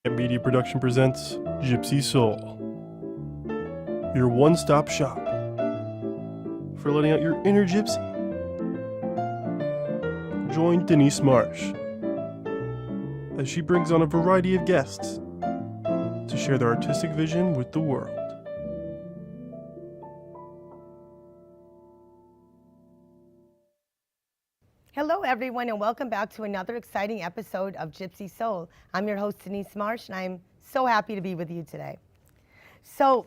Media Production presents Gypsy Soul, your one-stop shop for letting out your inner gypsy. Join Denise Marsh as she brings on a variety of guests to share their artistic vision with the world. Hello everyone and welcome back to another exciting episode of Gypsy Soul. I'm your host Denise Marsh and I'm so happy to be with you today. So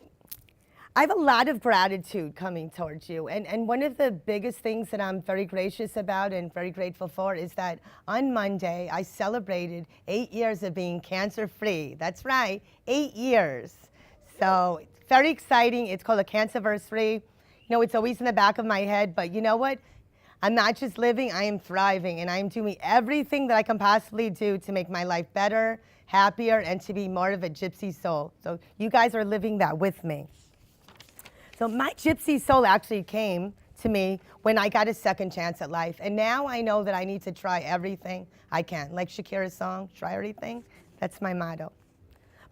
I have a lot of gratitude coming towards you, and one of the biggest things that I'm very gracious about and very grateful for is that on Monday I celebrated 8 years of being cancer free. That's right, 8 years. So very exciting. It's called a Cancerversary. You know, it's always in the back of my head, but you know what? I'm not just living, I am thriving, and I am doing everything that I can possibly do to make my life better, happier, and to be more of a gypsy soul. So you guys are living that with me. So my gypsy soul actually came to me when I got a second chance at life, and now I know that I need to try everything I can. Like Shakira's song, try everything, that's my motto.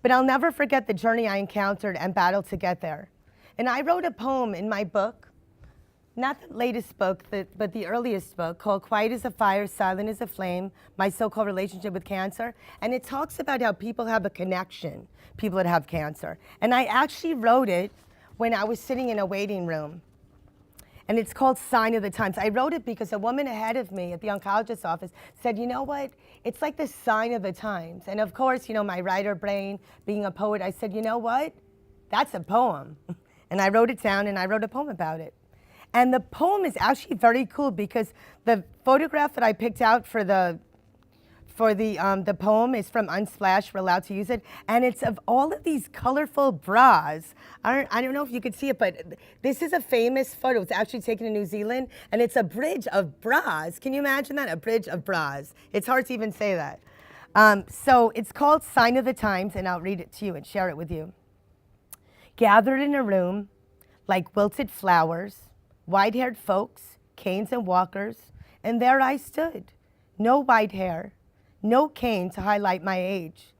But I'll never forget the journey I encountered and battled to get there. And I wrote a poem in my book, not the latest book, but the earliest book, called Quiet as a Fire, Silent as a Flame, My So-Called Relationship with Cancer. And it talks about how people have a connection, people that have cancer. And I actually wrote it when I was sitting in a waiting room. And it's called Sign of the Times. I wrote it because a woman ahead of me at the oncologist's office said, you know what, it's like the sign of the times. And of course, you know, my writer brain, being a poet, I said, you know what, that's a poem. And I wrote it down and I wrote a poem about it. And the poem is actually very cool because the photograph that I picked out for the poem is from Unsplash. We're allowed to use it, and it's of all of these colorful bras. I don't know if you could see it, but this is a famous photo. It's actually taken in New Zealand, and it's a bridge of bras. Can you imagine that? A bridge of bras. It's hard to even say that. So it's called Sign of the Times, and I'll read it to you and share it with you. Gathered in a room like wilted flowers, white-haired folks, canes and walkers, and there I stood. No white hair, no cane to highlight my age.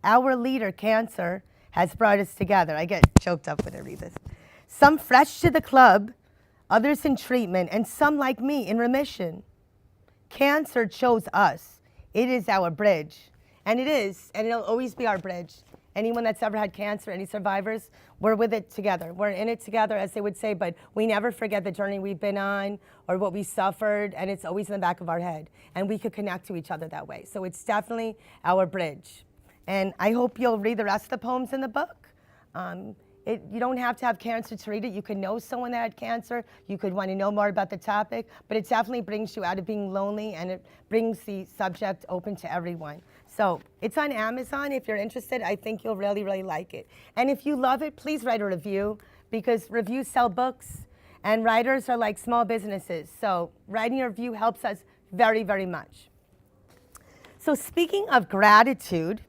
Our leader, cancer, has brought us together. I get choked up when I read this. Some fresh to the club, others in treatment, and some like me in remission. Cancer chose us. It is our bridge. And it is, and it'll always be our bridge. Anyone that's ever had cancer, any survivors, we're with it together. We're in it together, as they would say, but we never forget the journey we've been on or what we suffered, and it's always in the back of our head. And we could connect to each other that way. So it's definitely our bridge. And I hope you'll read the rest of the poems in the book. You don't have to have cancer to read it. You could know someone that had cancer. You could want to know more about the topic, but it definitely brings you out of being lonely, and it brings the subject open to everyone. So it's on Amazon. If you're interested, I think you'll really, really like it. And if you love it, please write a review, because reviews sell books, and writers are like small businesses. So writing a review helps us very, very much. So speaking of gratitude,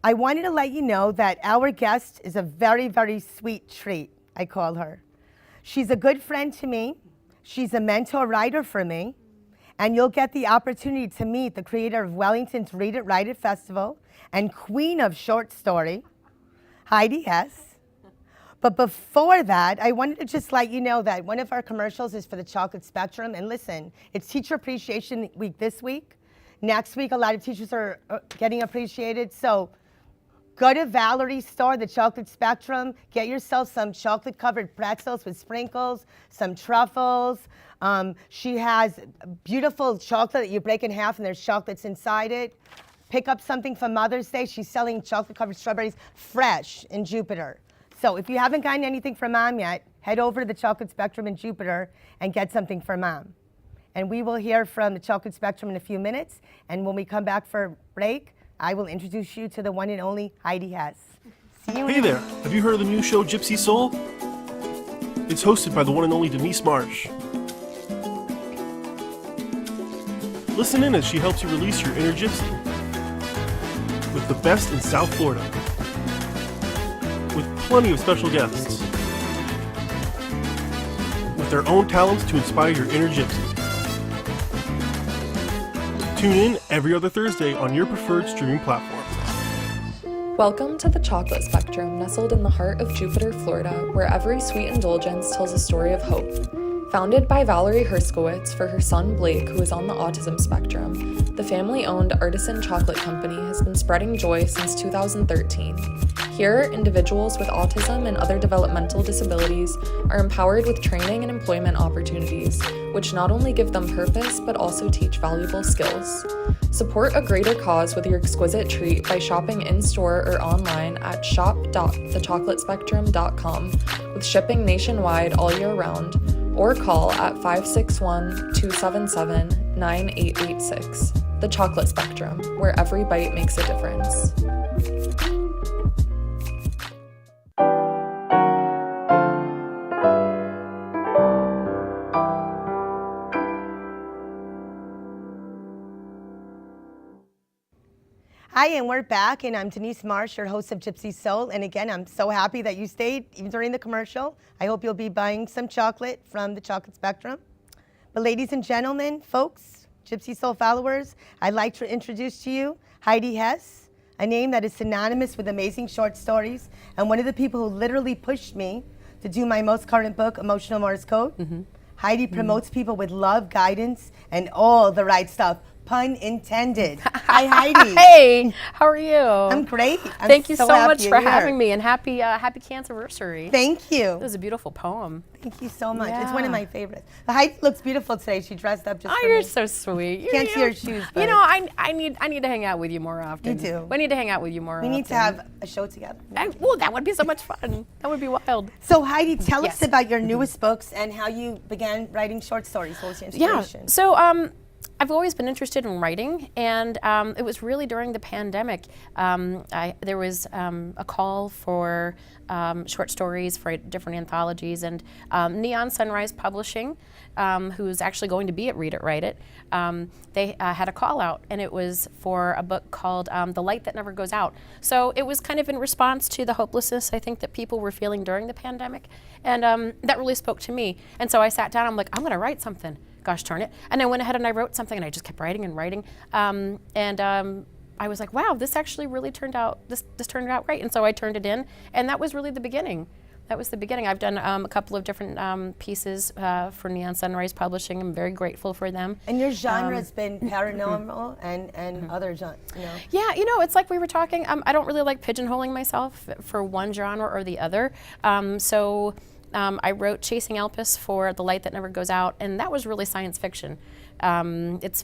I wanted to let you know that our guest is a very, very sweet treat, I call her. She's a good friend to me. She's a mentor writer for me. And you'll get the opportunity to meet the creator of Wellington's Read It, Write It Festival and queen of short story, Heidi Hess. But before that, I wanted to just let you know that one of our commercials is for the Chocolate Spectrum. And listen, it's Teacher Appreciation Week this week. Next week, a lot of teachers are getting appreciated. So go to Valerie's store, the Chocolate Spectrum. Get yourself some chocolate-covered pretzels with sprinkles, some truffles. She has beautiful chocolate that you break in half, and there's chocolates inside it. Pick up something for Mother's Day. She's selling chocolate-covered strawberries fresh in Jupiter. So if you haven't gotten anything for Mom yet, head over to the Chocolate Spectrum in Jupiter and get something for Mom. And we will hear from the Chocolate Spectrum in a few minutes. And when we come back for a break, I will introduce you to the one and only Heidi Hess. See you. Hey there, have you heard of the new show Gypsy Soul? It's hosted by the one and only Denise Marsh. Listen in as she helps you release your inner gypsy with the best in South Florida, with plenty of special guests with their own talents to inspire your inner gypsy. Tune in every other Thursday on your preferred streaming platform. Welcome to the Chocolate Spectrum, nestled in the heart of Jupiter, Florida, where every sweet indulgence tells a story of hope. Founded by Valerie Herskowitz for her son Blake, who is on the autism spectrum, the family-owned Artisan Chocolate Company has been spreading joy since 2013. Here, individuals with autism and other developmental disabilities are empowered with training and employment opportunities, which not only give them purpose, but also teach valuable skills. Support a greater cause with your exquisite treat by shopping in-store or online at shop.thechocolatespectrum.com, with shipping nationwide all year round, or call at 561-277-9886. The Chocolate Spectrum, where every bite makes a difference. Hi, and we're back, and I'm Denise Marsh, your host of Gypsy Soul. And again, I'm so happy that you stayed even during the commercial. I hope you'll be buying some chocolate from the Chocolate Spectrum. But ladies and gentlemen, folks, Gypsy Soul followers, I'd like to introduce to you Heidi Hess, a name that is synonymous with amazing short stories, and one of the people who literally pushed me to do my most current book, Emotional Morse Code. Heidi promotes people with love, guidance, and all the right stuff. Pun intended. Hi, Heidi. Hey, how are you? I'm great. Thank you so much happy for you're having here. me, and happy Cancerversary. Thank you. It was a beautiful poem. Thank you so much. It's Yeah. one of my favorites. Heidi looks beautiful today. She dressed up just Oh, for you're me. so sweet. Can't see her shoes, but You know, I need to hang out with you more often. You do. We need to hang out with you more We often. need to have a show together. Well, that would be so much fun. That would be wild. So Heidi, tell us Yes. about your newest books and how you began writing short stories. What was your Yeah. inspiration? So I've always been interested in writing, and it was really during the pandemic. There was a call for short stories for different anthologies, and Neon Sunrise Publishing, who's actually going to be at Read It, Write It, they had a call out, and it was for a book called The Light That Never Goes Out. So it was kind of in response to the hopelessness, I think, that people were feeling during the pandemic, and that really spoke to me. And so I sat down, I'm like, I'm gonna write something. Gosh darn it. And I went ahead and I wrote something, and I just kept writing and writing. I was like, wow, this actually really turned out, this turned out great. And so I turned it in, and that was really the beginning. That was the beginning. I've done a couple of different pieces for Neon Sunrise Publishing. I'm very grateful for them. And your genre has been paranormal and other genres, you know? Yeah, you know, it's like we were talking, I don't really like pigeonholing myself for one genre or the other. I wrote Chasing Elpis for The Light That Never Goes Out, and that was really science fiction. It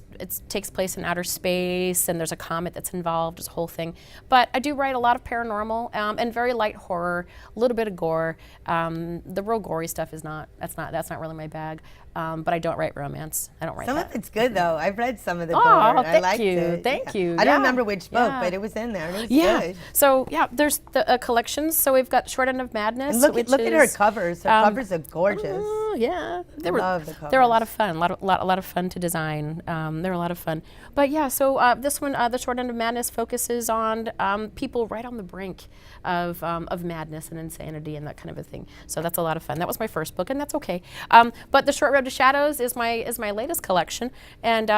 takes place in outer space, and there's a comet that's involved, it's a whole thing. But I do write a lot of paranormal and very light horror, a little bit of gore. The real gory stuff is that's not really my bag. But I don't write romance. I don't write Some that. of it's good though. I've read some of the Oh, gore. I thank liked you. it. Thank Yeah. you. I don't Yeah. remember which book, Yeah. but it was in there and it was Yeah. good. So yeah, there's the collections. So we've got Short End of Madness. And look which at her is, covers. Her covers are gorgeous. Oh, yeah, love the they were a lot covers. of fun. A lot of fun to design. They were a lot of fun. But yeah, so this one, the Short End of Madness, focuses on people right on the brink of madness and insanity and that kind of a thing. So that's a lot of fun. That was my first book, and that's okay. But the Short Road to Shadows is my latest collection, and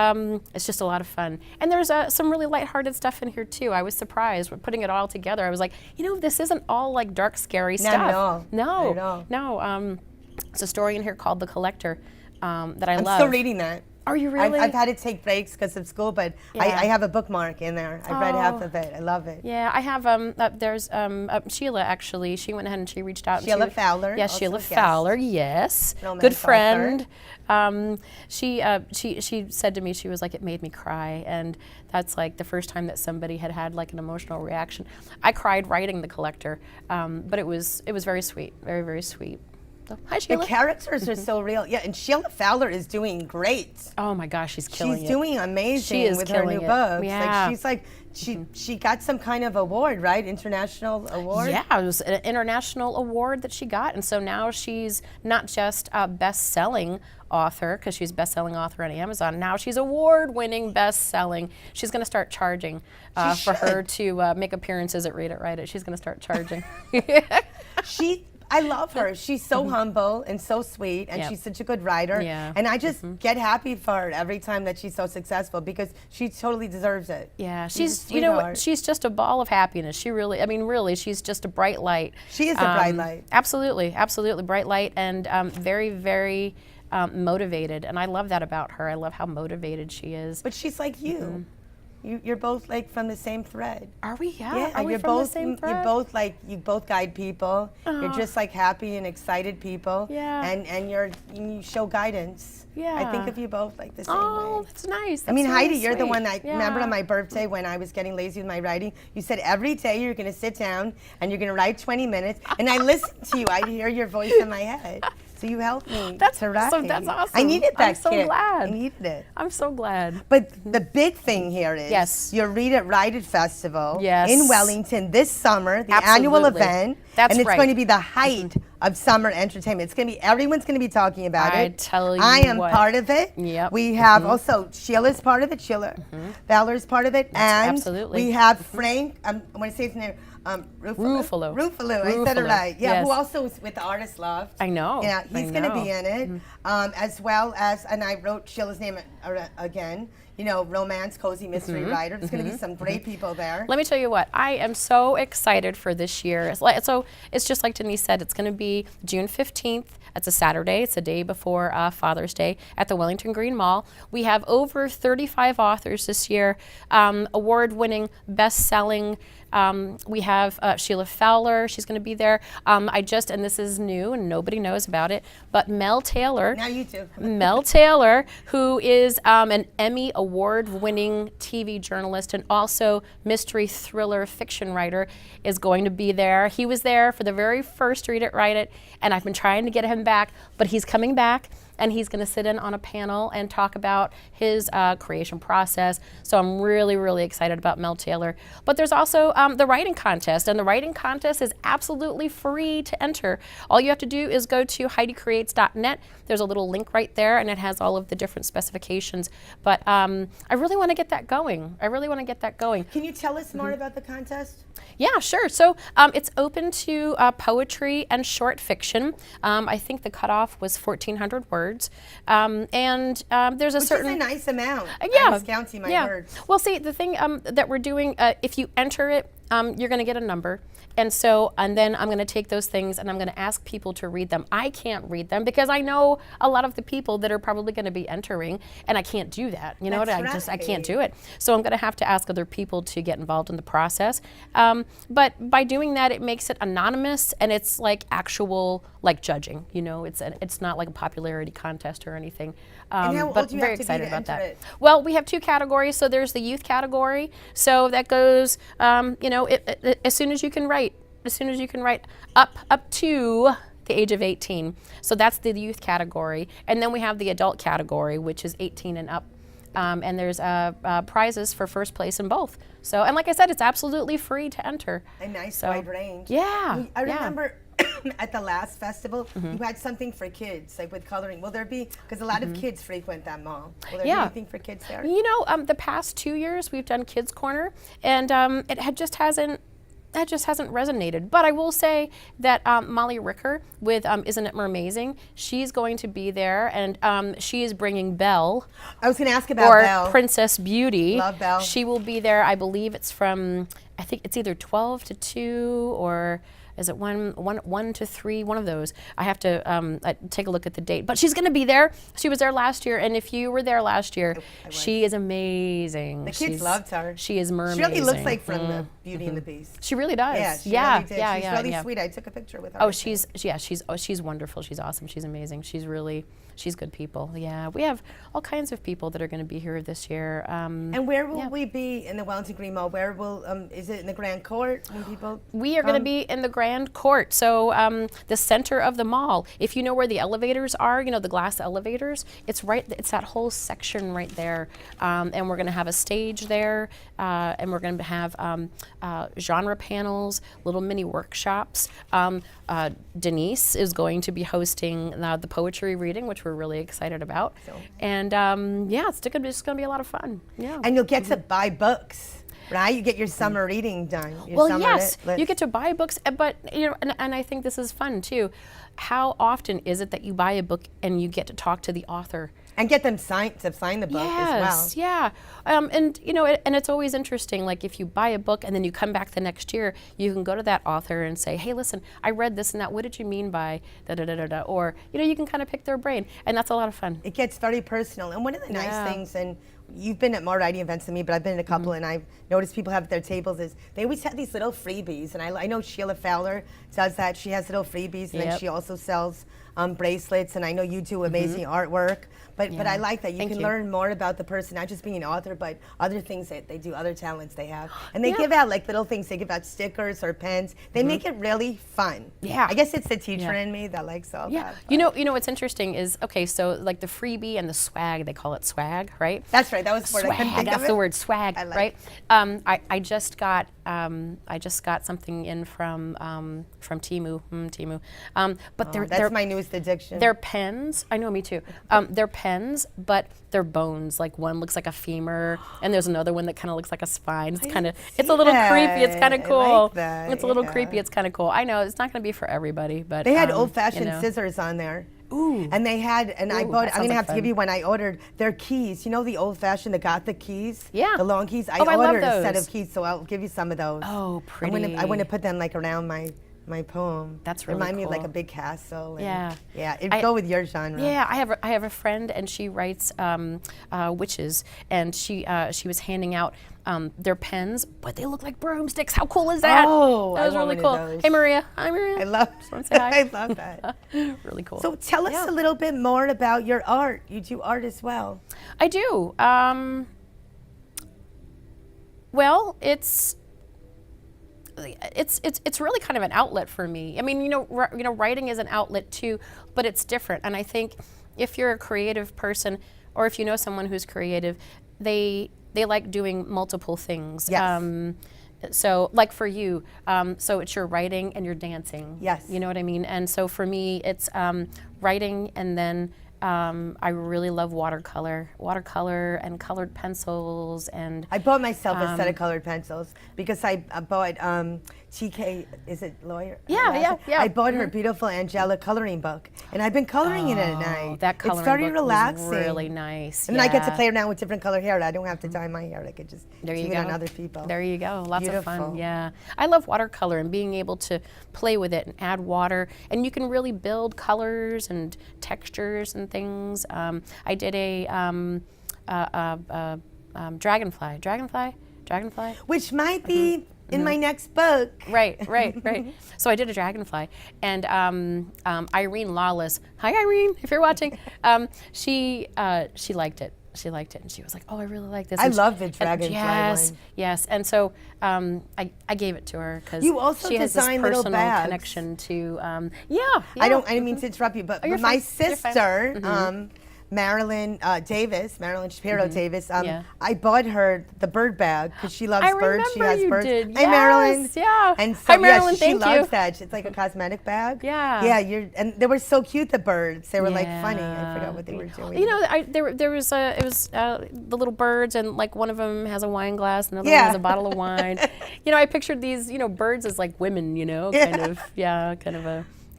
it's just a lot of fun. And there's some really lighthearted stuff in here too. I was surprised with putting it all together. I was like, you know, this isn't all like dark, scary stuff. Not at all. No, Not at all. no. There's a story in here called The Collector that I I'm love. still reading that. Are you really? I've had to take breaks because of school, but Yeah. I have a bookmark in there. I've read half Oh. of it. I love it. Yeah, I have. There's Sheila actually. She went ahead and she reached out. Sheila and she, Fowler, Yeah, also Sheila a guest. Fowler. Yes, Romance good author. friend. She said to me, she was like, it made me cry, and that's like the first time that somebody had like an emotional reaction. I cried writing The Collector, but it was very sweet, very, very sweet. So, hi, The Sheila. characters are so real. Yeah, and Sheila Fowler is doing great. Oh my gosh, she's killing She's it. doing amazing She is with her new killing it. books. Yeah. She got some kind of award, right? International award. Yeah, it was an international award that she got, and so now she's not just a best-selling author, because she's best-selling author on Amazon. Now she's award-winning, best-selling. She's going to start charging for her to make appearances at Read It, Write It. She's going to start charging. I love her. She's so humble and so sweet, and Yep. she's such a good writer. Yeah. And I just get happy for her every time that she's so successful because she totally deserves it. Yeah, She's a you know what, sweetheart. she's just a ball of happiness. She really, I mean, really, she's just a bright light. She is a bright light. Absolutely, absolutely bright light, and very, very motivated. And I love that about her. I love how motivated she is. But she's like you. You're both like from the same thread. Are we? Yeah. Yeah, Are we you're from both the same thread? you're both like you both guide people. You're just like happy and excited people. Yeah. And you show guidance. I Yeah. think of you both like the same Oh, way. that's nice. I mean, That's really Heidi, you're the sweet. one that remember Yeah. on my birthday when I was getting lazy with my writing. You said every day you're going to sit down and you're going to write 20 minutes, and I listened to you. I hear your voice in my head. So you helped me That's to write. awesome. That's awesome. I needed that I'm so kick. glad. I needed it. I'm so glad. But the big thing here is Yes. your Read It, Write It Festival Yes. in Wellington this summer, the annual Absolutely. event. That's and it's right. going to be the height of summer entertainment. It's going to be, everyone's going to be talking about I it. tell you I am what. part of it. Yep. We have also, Sheila's part of it, Valor's part of it. And absolutely. we have Frank, I want to say his name, Ruffalo. Ruffalo, I said it Ruffalo, right. Yeah, yes. who also is with the Artist Loft. I know. Yeah, I he's going to know. be in it, as well as, and I wrote Sheila's name again, you know, romance, cozy mystery writer. There's going to be some great people there. Let me tell you what, I am so excited for this year. So it's just like Denise said, it's going to be June 15th. It's a Saturday. It's the day before Father's Day at the Wellington Green Mall. We have over 35 authors this year, award-winning, best-selling. We have Sheila Fowler. She's going to be there. And this is new and nobody knows about it, but Mel Taylor. Now you too. Mel Taylor, who is an Emmy award-winning TV journalist and also mystery thriller fiction writer, is going to be there. He was there for the very first Read It, Write It, and I've been trying to get him back, but he's coming back. And he's going to sit in on a panel and talk about his creation process. So I'm really, really excited about Mel Taylor. But there's also the writing contest, and the writing contest is absolutely free to enter. All you have to do is go to HeidiCreates.net. There's a little link right there, and it has all of the different specifications. But I really want to get that going. Can you tell us more about the contest? Yeah, sure. So it's open to poetry and short fiction. I think the cutoff was 1,400 words. And there's a Which certain... is a nice amount. Yeah. I was counting my words. Well, see, the thing that we're doing, if you enter it, you're going to get a number. And then I'm going to take those things and I'm going to ask people to read them. I can't read them because I know a lot of the people that are probably going to be entering, and I can't do that. You know what? I can't do it. So I'm going to have to ask other people to get involved in the process. But by doing that, it makes it anonymous, and it's like actual like judging. You know, it's not like a popularity contest or anything. And how old but do you very have to be excited to about enter that. it? Well, we have two categories. So there's the youth category. So that goes, as soon as you can write, up to the age of 18. So that's the youth category. And then we have the adult category, which is 18 and up. And there's prizes for first place in both. So, and like I said, it's absolutely free to enter. A nice So, wide range. Yeah. I yeah. remember at the last festival, you had something for kids, like with coloring. Will there be, because a lot of kids frequent that mall. Will there be Yeah. anything for kids there? You know, the past 2 years we've done Kids Corner, and it just hasn't resonated. But I will say that Molly Ricker with Isn't It Mermazing, she's going to be there, and she is bringing Belle. I was going to ask about Or Belle. Princess Beauty. Love Belle. She will be there. I believe it's from, I think it's either 12 to 2 or is it 1 to 3, one of those. I have to take a look at the date. But she's going to be there. She was there last year, and if you were there last year, she is amazing. The kids loved her. She is mermazing. She really looks like from the Beauty and the Beast. She really does. Yeah, she yeah, really did. yeah, She's yeah, really yeah. sweet. I took a picture with her. Oh, I think. she's wonderful. She's awesome. She's amazing. She's good people. Yeah, we have all kinds of people that are going to be here this year. And where will we be in the Wellington Green Mall? Where will, is it in the Grand Court when people We are going to be in the Grand Court, so the center of the mall. If you know where the elevators are, you know, the glass elevators, it's that whole section right there. And we're going to have a stage there, and we're going to have genre panels, little mini workshops. Denise is going to be hosting the poetry reading, which we're really excited about. And yeah, it's just going to be a lot of fun. Yeah. And you'll get to buy books. Right? You get your summer reading done. Your Well, summer yes, list. you get to buy books, but and I think this is fun too. How often is it that you buy a book and you get to talk to the author? And get them signed to sign the book as well. Yes, yeah, and and it's always interesting. Like if you buy a book and then you come back the next year, you can go to that author and say, "Hey, listen, I read this and that. What did you mean by da da da da da?" Or you can kind of pick their brain, and that's a lot of fun. It gets very personal. And one of the nice things, and you've been at more writing events than me, but I've been at a couple, and I've noticed people have at their tables is they always have these little freebies. And I know Sheila Fowler does that. She has little freebies, and then she also sells bracelets. And I know you do amazing artwork. But I like that you can learn more about the person, not just being an author, but other things that they do, other talents they have. And they give out like little things. They give out stickers or pens. They make it really fun. Yeah. I guess it's the teacher in me that likes all that. You know what's interesting is, okay, so like the freebie and the swag, they call it swag, right? That's right. That was the word I couldn't think of. That's the word, swag, I like right? I just got something in from Temu. But that's my newest addiction. They're pens. I know, me too. They're pens, but they're bones. Like one looks like a femur, and there's another one that kind of looks like a spine. It's a little creepy. It's kind of cool. I like that. It's a little creepy. It's kind of cool. I know it's not going to be for everybody, but they had old-fashioned scissors on there. Ooh. And they had, and I bought, that I'm going to sounds have to like give you one. I ordered their keys. You know the old-fashioned, the Gothic keys? Yeah. The long keys? I love ordered a set those. of keys, so I'll give you some of those. Oh, pretty. I want to put them like around my poem. That's really Remind me of like cool. a big castle. And Yeah. It'd go with your genre. Yeah, I have a friend, and she writes witches, and she was handing out their pens, but they look like broomsticks. How cool is that? Oh, that was I want really one cool. of those. Hey, Maria. Hi, Maria. I love Just wanna say hi. I love that. Really cool. So tell us a little bit more about your art. You do art as well. I do. Well, it's really kind of an outlet for me. I mean, writing is an outlet too, but it's different. And I think if you're a creative person, or if you know someone who's creative, they like doing multiple things. Yes. So like for you, so it's your writing and your dancing. Yes. You know what I mean? And so for me, it's writing, and then I really love watercolor and colored pencils. And I bought myself a set of colored pencils because I bought TK, is it lawyer? Yeah. I bought her beautiful Angela coloring book, and I've been coloring it at night. That coloring it's very book relaxing. was really nice. And then I get to play around with different color hair. I don't have to dye my hair. I could just There keep you it go. on other people. There you go. Lots of fun. Beautiful. Yeah. I love watercolor and being able to play with it and add water. And you can really build colors and textures and things. I did a dragonfly. Which might be in my next book. Right. So I did a dragonfly, and Irene Lawless. Hi, Irene, if you're watching. She liked it. And she was like, "Oh, I really like this." I And love the dragonfly one. Yes. And so I gave it to her because You also she has this design little personal bags. connection to. I didn't mean to interrupt you, but you're my fine. You're fine. sister, Marilyn Shapiro Davis, Yeah. I bought her the bird bag because she loves I birds. She remember has you birds. did. Hi, Marilyn. Yes, yeah. And so Hi, Marilyn, she thank loves you. that. It's like a cosmetic bag. Yeah. Yeah, and they were so cute, the birds. They were like funny. I forgot what they were doing. You know, there was the little birds, and like one of them has a wine glass, and another one has a bottle of wine. I pictured these birds as like women.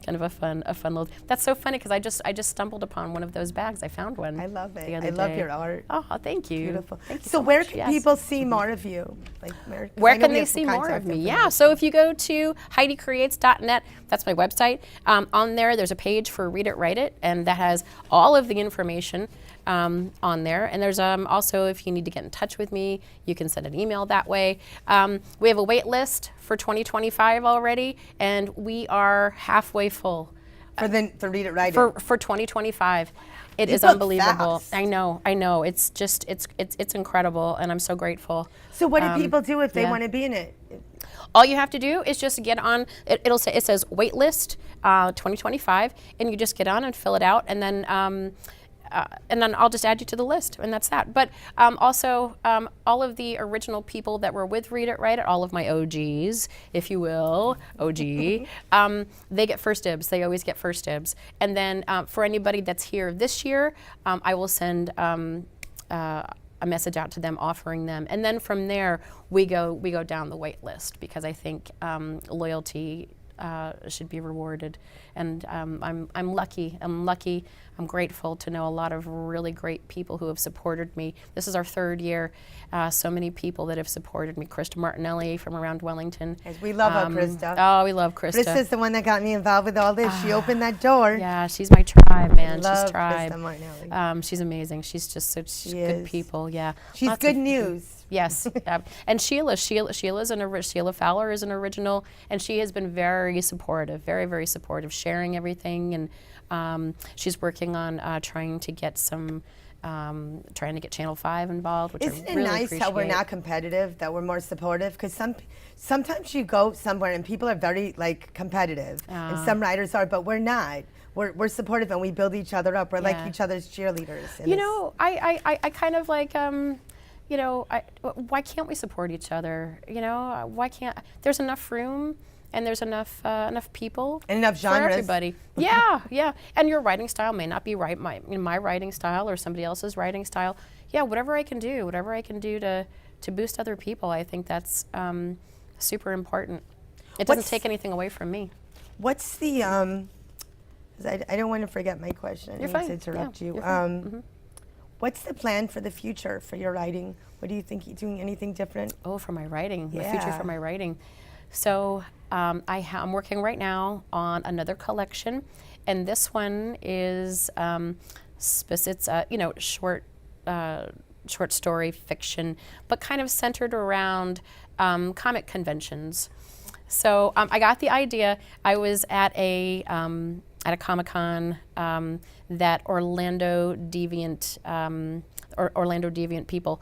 Kind of a fun little. That's so funny because I just stumbled upon one of those bags. I found one. I love it. the other I love day. your art. Oh, thank you. Beautiful. Thank you So so where much. can Yes. people see more of you? Where can they see more of me? Yeah, so if you go to HeidiCreates.net, that's my website. On there, there's a page for Read It, Write It, and that has all of the information on there. And there's also, if you need to get in touch with me, you can send an email that way. We have a wait list for 2025 already, and we are halfway full. For Read It, Write It. For 2025. It You is book unbelievable. fast. I know. It's just it's incredible, and I'm so grateful. So what do people do if they yeah. want to be in it? All you have to do is just get on. It says waitlist 2025, and you just get on and fill it out, and then I'll just add you to the list, and that's that. But also, all of the original people that were with Read It, Write It, all of my OGs, if you will, they get first dibs. They always get first dibs. And then for anybody that's here this year, I will send a message out to them, offering them, and then from there we go down the wait list, because I think loyalty should be rewarded, and I'm lucky. I'm grateful to know a lot of really great people who have supported me. This is our 3rd year. So many people that have supported me. Krista Martinelli from around Wellington. Yes, we love her, Krista. Oh, we love Krista. Krista's the one that got me involved with all this. She opened that door. Yeah, she's my tribe, man. Love She's tribe. Krista Martinelli. She's amazing. She's just such good is. people. Yeah, She's Lots good of- news. Yes, and Sheila Fowler is an original, and she has been very supportive, very, very supportive, sharing everything, and she's working on trying to get Channel 5 involved, which Isn't I it really nice how we're appreciate. not competitive, that we're more supportive? Because sometimes you go somewhere and people are very competitive, and some writers are, but we're not. We're supportive and we build each other up. We're like Yeah. each other's cheerleaders. You know, I kind of like, you know, why can't we support each other? You know, why can't, there's enough room and there's enough people And enough for genres. everybody. Yeah, yeah. And your writing style may not be my writing style or somebody else's writing style. Yeah, whatever I can do to boost other people, I think that's super important. It doesn't take anything away from me. What's the, 'cause I don't want to forget my question. I You're didn't fine. mean to interrupt Yeah, you. you're fine. What's the plan for the future for your writing? What do you think, you're doing anything different? Oh, for my writing, the future Yeah. for my writing. So I'm working right now on another collection, and this one is it's you know, short story fiction, but kind of centered around comic conventions. So I got the idea. I was at a Comic-Con that Orlando Deviant people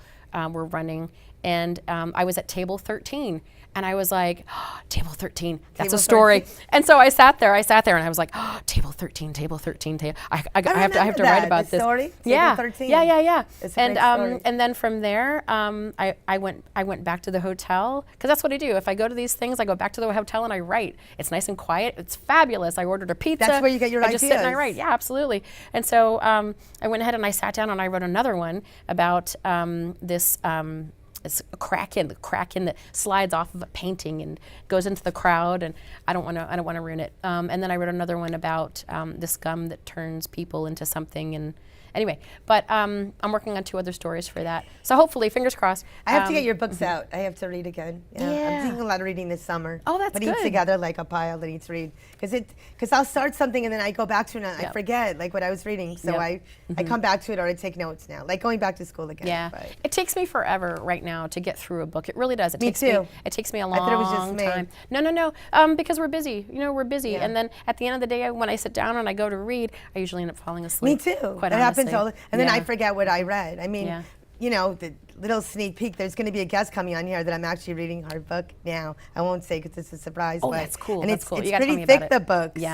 were running, and I was at table 13, and I was like, oh, table 13, that's Table a story. 13. And so I sat there, and I was like, oh, table 13. I have to write about the this. story? Table Yeah, 13. yeah. It's a And great story. and then from there, I went back to the hotel, because that's what I do. If I go to these things, I go back to the hotel and I write. It's nice and quiet. It's fabulous. I ordered a pizza. That's where you get your I just sit and I ideas. write. Yeah, absolutely. And so I went ahead and I sat down and I wrote another one about this. It's a kraken that slides off of a painting and goes into the crowd, and I don't want to ruin it. And then I wrote another one about this gum that turns people into something. And anyway, but I'm working on 2 other stories for that. So hopefully, fingers crossed. I have to get your books out. I have to read again. Yeah. I'm doing a lot of reading this summer. Oh, that's Putting good. together like a pile that needs to read. Because I'll start something and then I go back to it and I Yep. forget like what I was reading. So Yep. I come back to it or I take notes now. Like going back to school again. Yeah, But it takes me forever right now to get through a book. It really does. Me too. It takes me a I thought it was just long me. time. No. Because we're busy. You know, we're busy. Yeah. And then at the end of the day, when I sit down and I go to read, I usually end up falling asleep. Me too. Quite That happens honestly. all the and then I Yeah. forget what I read. I mean, Yeah. you know, the little sneak peek, there's going to be a guest coming on here that I'm actually reading her book now. I won't say because it's a surprise. Oh, but, that's cool. And That's it's, cool. You it's gotta tell pretty me about thick, it. the book. Yeah.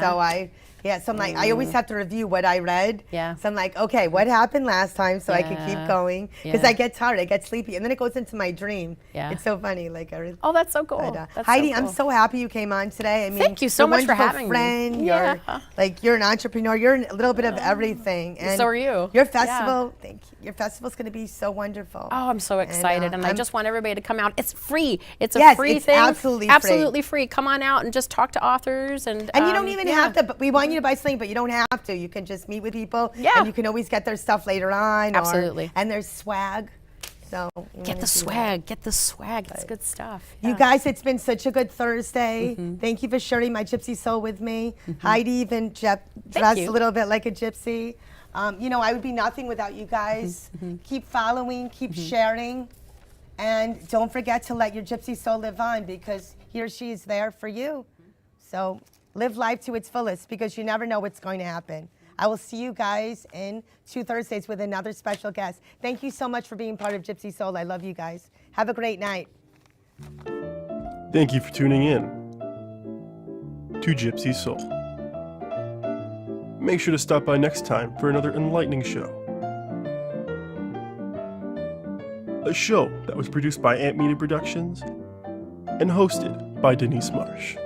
So I'm like, I always have to review what I read. Yeah. So I'm like, okay, what happened last time so I can keep Yeah. going. Because Yeah. I get tired, I get sleepy, and then it goes into my dream. Yeah. It's so funny. Like, Oh, that's so cool. but, That's Heidi, so I'm cool. so happy you came on today. I mean, Thank you so you're a much for wonderful having me. friend. Yeah. You're an entrepreneur. You're a little bit of everything. And So are you. Your Yeah. festival, thank you. Your festival's going to be so wonderful. Oh, I'm so excited, and I I'm- just want everybody to come out. It's free. It's a Yes, free it's thing. absolutely free. Absolutely free. Come on out and just talk to authors, and And you don't even yeah. have to, but we want you to buy something, but you don't have to. You can just meet with people. Yeah. And you can always get their stuff later on. Absolutely. And there's swag. So you wanna Get the do that. swag. Get the swag. It's good stuff. You Yeah. guys, it's been such a good Thursday. Thank you for sharing my Gypsy Soul with me. Heidi even dressed you. a little bit like a gypsy. You know, I would be nothing without you guys. Keep following, keep sharing, and don't forget to let your Gypsy Soul live on because he or she is there for you. So live life to its fullest because you never know what's going to happen. I will see you guys in 2 Thursdays with another special guest. Thank you so much for being part of Gypsy Soul. I love you guys. Have a great night. Thank you for tuning in to Gypsy Soul. Make sure to stop by next time for another enlightening show. A show that was produced by Ant Media Productions and hosted by Denise Marsh.